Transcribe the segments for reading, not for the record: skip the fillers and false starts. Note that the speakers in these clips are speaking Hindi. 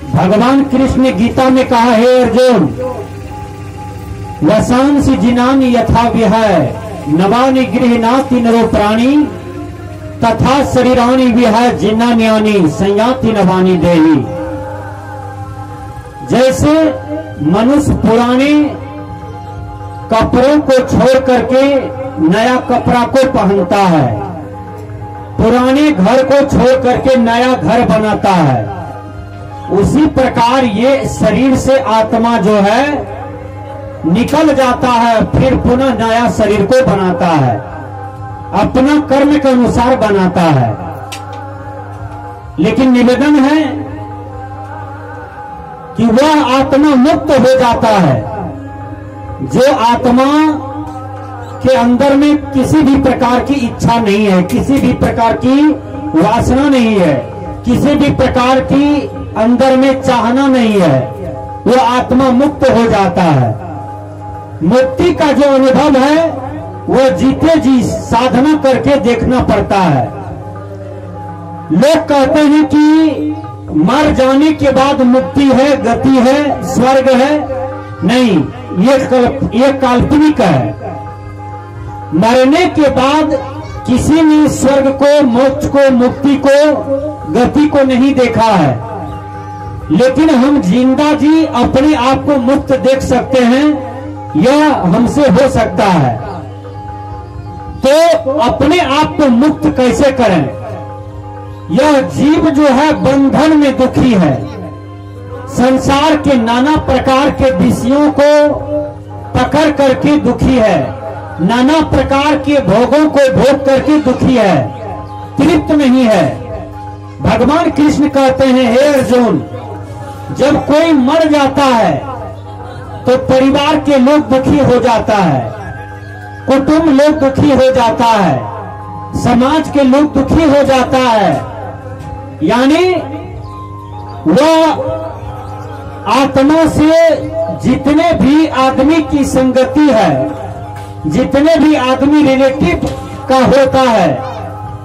भगवान कृष्ण ने गीता में कहा है अर्जुन, वसांसि जिनानि यथा विहाय नवानि गृह्णाति नरो प्राणी तथा शरीरानि विहाय जिन्नान्यानि संयाति नवानि देहि। जैसे मनुष्य पुराने कपड़ों को छोड़ करके नया कपड़ा को पहनता है, पुराने घर को छोड़ करके नया घर बनाता है, उसी प्रकार ये शरीर से आत्मा जो है निकल जाता है, फिर पुनः नया शरीर को बनाता है, अपना कर्म के अनुसार बनाता है। लेकिन निवेदन है कि वह आत्मा मुक्त हो जाता है जो आत्मा के अंदर में किसी भी प्रकार की इच्छा नहीं है, किसी भी प्रकार की वासना नहीं है, किसी भी प्रकार की अंदर में चाहना नहीं है, वो आत्मा मुक्त हो जाता है। मुक्ति का जो अनुभव है वह जीते जी साधना करके देखना पड़ता है। लोग कहते हैं कि मर जाने के बाद मुक्ति है, गति है, स्वर्ग है। नहीं, ये काल्पनिक है। मरने के बाद किसी ने स्वर्ग को, मोक्ष को, मुक्ति को, गति को नहीं देखा है, लेकिन हम जिंदा जी अपने आप को मुक्त देख सकते हैं, यह हमसे हो सकता है। तो अपने आप को मुक्त कैसे करें? यह जीव जो है बंधन में दुखी है, संसार के नाना प्रकार के विषयों को पकड़ करके दुखी है, नाना प्रकार के भोगों को भोग करके दुखी है, तृप्त नहीं है। भगवान कृष्ण कहते हैं, हे अर्जुन, जब कोई मर जाता है तो परिवार के लोग दुखी हो जाता है, कुटुंब लोग दुखी हो जाता है, समाज के लोग दुखी हो जाता है। यानी वह आत्मा से जितने भी आदमी की संगति है, जितने भी आदमी रिलेटिव का होता है,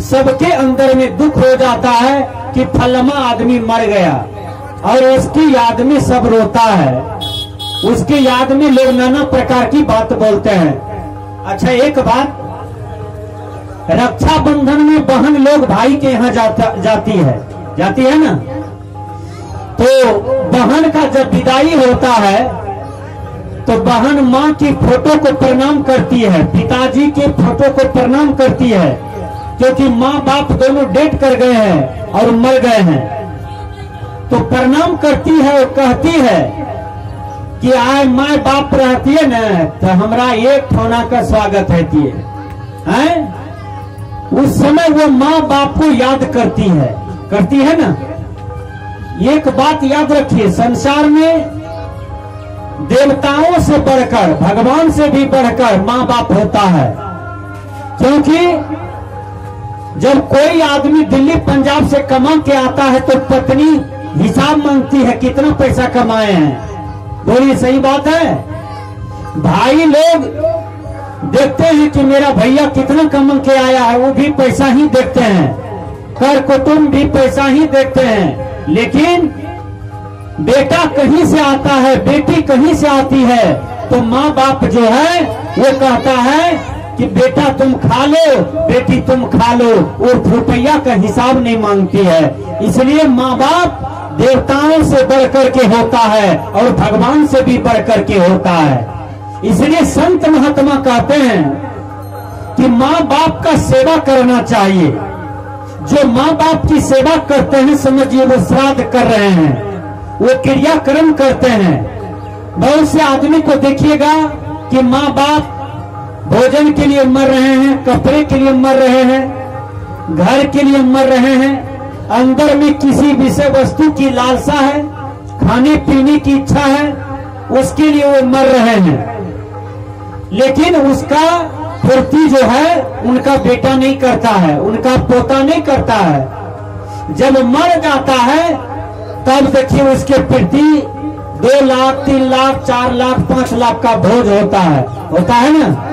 सबके अंदर में दुख हो जाता है कि फलाना आदमी मर गया, और उसकी याद में सब रोता है, उसकी याद में लोग नाना प्रकार की बात बोलते हैं। अच्छा, एक बात, रक्षाबंधन में बहन लोग भाई के यहाँ जाती है ना, तो बहन का जब विदाई होता है तो बहन माँ की फोटो को प्रणाम करती है, पिताजी के फोटो को प्रणाम करती है, क्योंकि माँ बाप दोनों डेथ कर गए हैं और मर गए हैं। तो प्रणाम करती है और कहती है कि आए माँ बाप रहती है ना तो हमरा एक ठोना का स्वागत है उस समय वो माँ बाप को याद करती है ना। एक बात याद रखिए, संसार में देवताओं से बढ़कर, भगवान से भी बढ़कर माँ बाप होता है। क्योंकि जब कोई आदमी दिल्ली पंजाब से कमा के आता है तो पत्नी हिसाब मांगती है कितना पैसा कमाए हैं। बोलिए, सही बात है? भाई लोग देखते हैं कि मेरा भैया कितना कमा के आया है, वो भी पैसा ही देखते हैं, कर कुटुंब भी पैसा ही देखते हैं। लेकिन बेटा कहीं से आता है, बेटी कहीं से आती है, तो माँ बाप जो है वो कहता है कि बेटा तुम खा लो, बेटी तुम खा लो, और रुपया का हिसाब नहीं मांगती है। इसलिए माँ बाप देवताओं से बढ़कर के होता है और भगवान से भी बढ़कर के होता है। इसलिए संत महात्मा कहते हैं कि माँ बाप का सेवा करना चाहिए। जो माँ बाप की सेवा करते हैं, समझिए वो श्राद्ध कर रहे हैं, वो क्रियाक्रम करते हैं। बहुत से आदमी को देखिएगा कि माँ बाप भोजन के लिए मर रहे हैं, कपड़े के लिए मर रहे हैं, घर के लिए मर रहे हैं, अंदर में किसी विषय वस्तु की लालसा है, खाने पीने की इच्छा है, उसके लिए वो मर रहे हैं। लेकिन उसका पूर्ति जो है उनका बेटा नहीं करता है, उनका पोता नहीं करता है। जब मर जाता है तब देखिए उसके प्रति 2 लाख, 3 लाख, 4 लाख, 5 लाख का भोज होता है ना।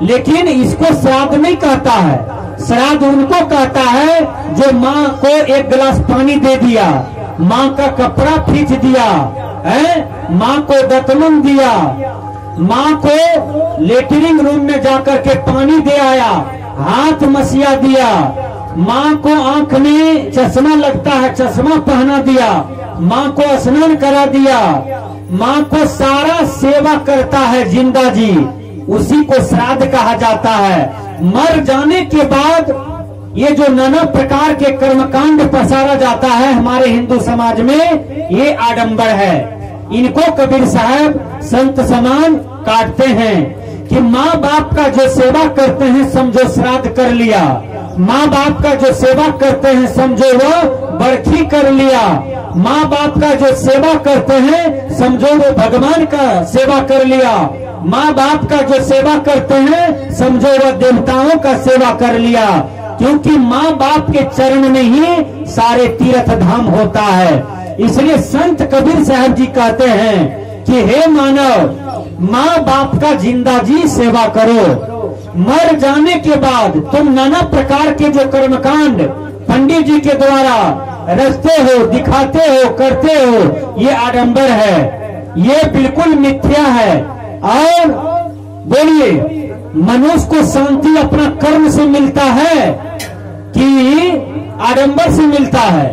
लेकिन इसको श्राद्ध नहीं कहता है। श्राद्ध उनको कहता है जो माँ को 1 गिलास पानी दे दिया माँ का कपड़ा खींच दिया है, माँ को दतमन दिया, माँ को लेटरिंग रूम में जाकर के पानी दे आया, हाथ मसिया दिया, माँ को आंख में चश्मा लगता है चश्मा पहना दिया, माँ को स्नान करा दिया, माँ को सारा सेवा करता है जिंदा जी, उसी को श्राद्ध कहा जाता है। मर जाने के बाद ये जो नाना प्रकार के कर्मकांड पसारा जाता है हमारे हिंदू समाज में, ये आडंबर है। इनको कबीर साहब संत समान काटते हैं कि माँ बाप का जो सेवा करते हैं समझो श्राद्ध कर लिया, माँ बाप का जो सेवा करते हैं समझो वो बरखी कर लिया, माँ बाप का जो सेवा करते हैं समझो वो भगवान का सेवा कर लिया, माँ बाप का जो सेवा करते हैं समझो वो देवताओं का सेवा कर लिया। क्योंकि माँ बाप के चरण में ही सारे तीर्थ धाम होता है। इसलिए संत कबीर साहब जी कहते हैं कि हे मानव, माँ बाप का जिंदा जी सेवा करो। मर जाने के बाद तुम नाना प्रकार के जो कर्मकांड पंडित जी के द्वारा रचते हो, दिखाते हो, करते हो, ये आडंबर है, ये बिल्कुल मिथ्या है। और बोलिए, मनुष्य को शांति अपना कर्म से मिलता है कि आडंबर से मिलता है?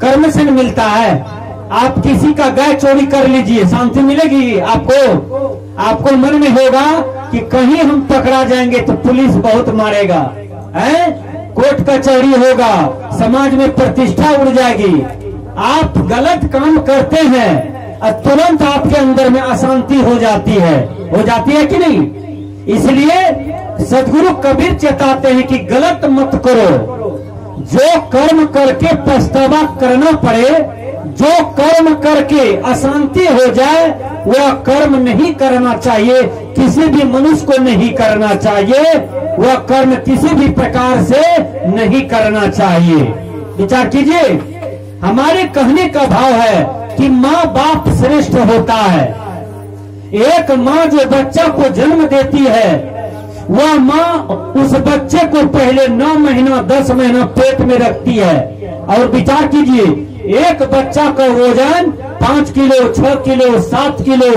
कर्म से मिलता है। आप किसी का गाय चोरी कर लीजिए, शांति मिलेगी आपको? आपको मन में होगा कि कहीं हम पकड़ा जाएंगे तो पुलिस बहुत मारेगा, है? कोर्ट कचहरी होगा, समाज में प्रतिष्ठा उड़ जाएगी। आप गलत काम करते हैं और तुरंत आपके अंदर में अशांति हो जाती है कि नहीं? इसलिए सदगुरु कबीर चेताते हैं कि गलत मत करो। जो कर्म करके पछतावा करना पड़े, जो कर्म करके अशांति हो जाए, वह कर्म नहीं करना चाहिए, किसी भी मनुष्य को नहीं करना चाहिए, वह कर्म किसी भी प्रकार से नहीं करना चाहिए। विचार कीजिए, हमारे कहने का भाव है कि माँ बाप श्रेष्ठ होता है। एक माँ जो बच्चा को जन्म देती है, वह माँ उस बच्चे को पहले 9 महीना 10 महीना पेट में रखती है। और विचार कीजिए, एक बच्चा का वजन 5 किलो, 6 किलो, 7 किलो,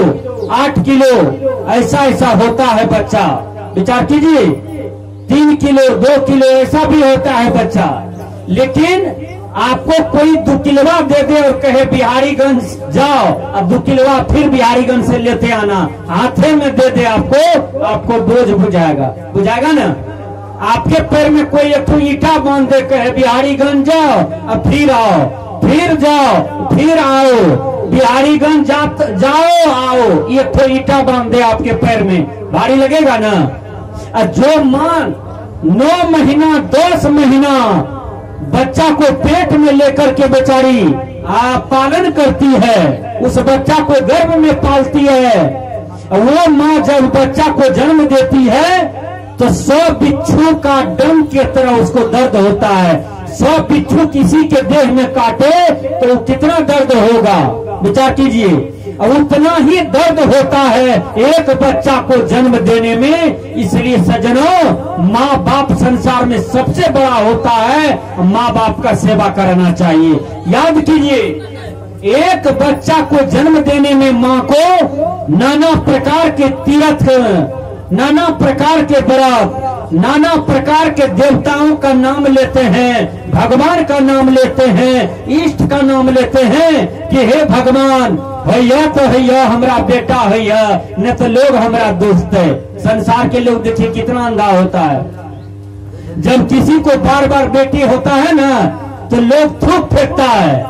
8 किलो ऐसा होता है बच्चा। विचार कीजिए, 3 किलो, 2 किलो ऐसा भी होता है बच्चा। लेकिन आपको कोई 2 किलोवा दे दे और कहे बिहारीगंज जाओ, अब 2 किलोवा फिर बिहारीगंज से लेते आना, हाथे में दे दे आपको बोझ बुझाएगा ना? आपके पैर में कोई एक ईटा बांध दे, कहे बिहारीगंज जाओ, अब फिर आओ, फिर जाओ, फिर आओ, बिहारीगंज जाओ आओ, एक ईटा बांध दे आपके पैर में, भारी लगेगा ना? और जो मां 9 महीना 10 महीना बच्चा को पेट में लेकर के बेचारी पालन करती है, उस बच्चा को गर्भ में पालती है, वो माँ जब बच्चा को जन्म देती है तो 100 बिच्छू का डंक की तरह उसको दर्द होता है। 100 बिच्छू किसी के देह में काटे तो कितना दर्द होगा, विचार कीजिए। और उतना ही दर्द होता है एक बच्चा को जन्म देने में। इसलिए सज्जनों, माँ बाप संसार में सबसे बड़ा होता है, माँ बाप का सेवा करना चाहिए। याद कीजिए, एक बच्चा को जन्म देने में माँ को नाना प्रकार के तीर्थ, नाना प्रकार के व्रत, नाना प्रकार के देवताओं का नाम लेते हैं, भगवान का नाम लेते हैं, इष्ट का नाम लेते हैं कि हे भगवान, भैया तो हैया हमारा बेटा हैया, न तो लोग हमारा दोस्त है। संसार के लोग देखिए कितना अंधा होता है। जब किसी को बार बार बेटी होता है ना तो लोग थूक फेंकता है।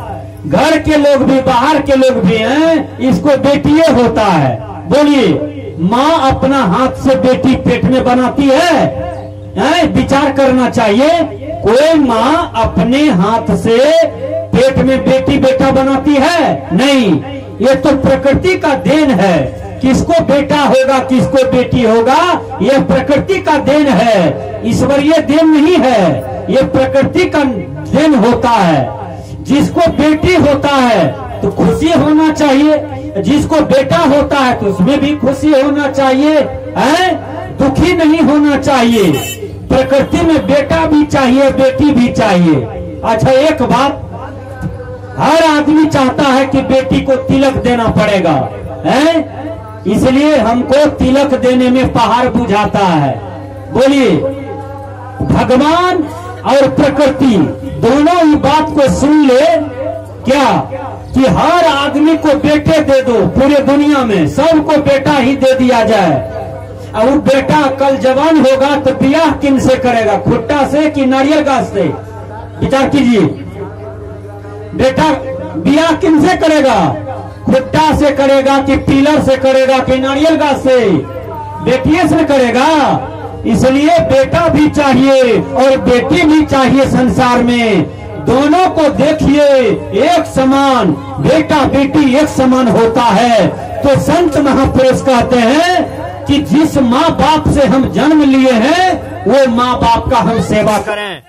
घर के लोग भी, बाहर के लोग भी हैं, इसको बेटिए होता है। बोलिए, माँ अपना हाथ से बेटी पेट में बनाती है? विचार करना चाहिए। कोई माँ अपने हाथ से पेट में बेटी बेटा बनाती है? नहीं, ये तो प्रकृति का देन है। किसको बेटा होगा, किसको बेटी होगा, ये प्रकृति का देन है, ईश्वरीय देन नहीं है, ये प्रकृति का देन होता है। जिसको बेटी होता है तो खुशी होना चाहिए, जिसको बेटा होता है तो उसमें भी खुशी होना चाहिए, दुखी नहीं होना चाहिए। प्रकृति में बेटा भी चाहिए, बेटी भी चाहिए। अच्छा, एक बात हर आदमी चाहता है कि बेटी को तिलक देना पड़ेगा, है? इसलिए हमको तिलक देने में पहाड़ बुझाता है। बोलिए, भगवान और प्रकृति दोनों ही बात को सुन ले क्या कि हर आदमी को बेटे दे दो, पूरे दुनिया में सबको बेटा ही दे दिया जाए। और वो बेटा कल जवान होगा तो ब्याह किन से करेगा, खुट्टा से कि नारियल गाछ से? विचार कीजिए, बेटा ब्याह किन से करेगा? खुट्टा से करेगा कि पिलर से करेगा कि नारियल गाछ से? बेटिए से करेगा। इसलिए बेटा भी चाहिए और बेटी भी चाहिए संसार में। दोनों को देखिए एक समान, बेटा बेटी एक समान होता है। तो संत महापुरुष कहते हैं कि जिस माँ बाप से हम जन्म लिए हैं वो माँ बाप का हम सेवा करें।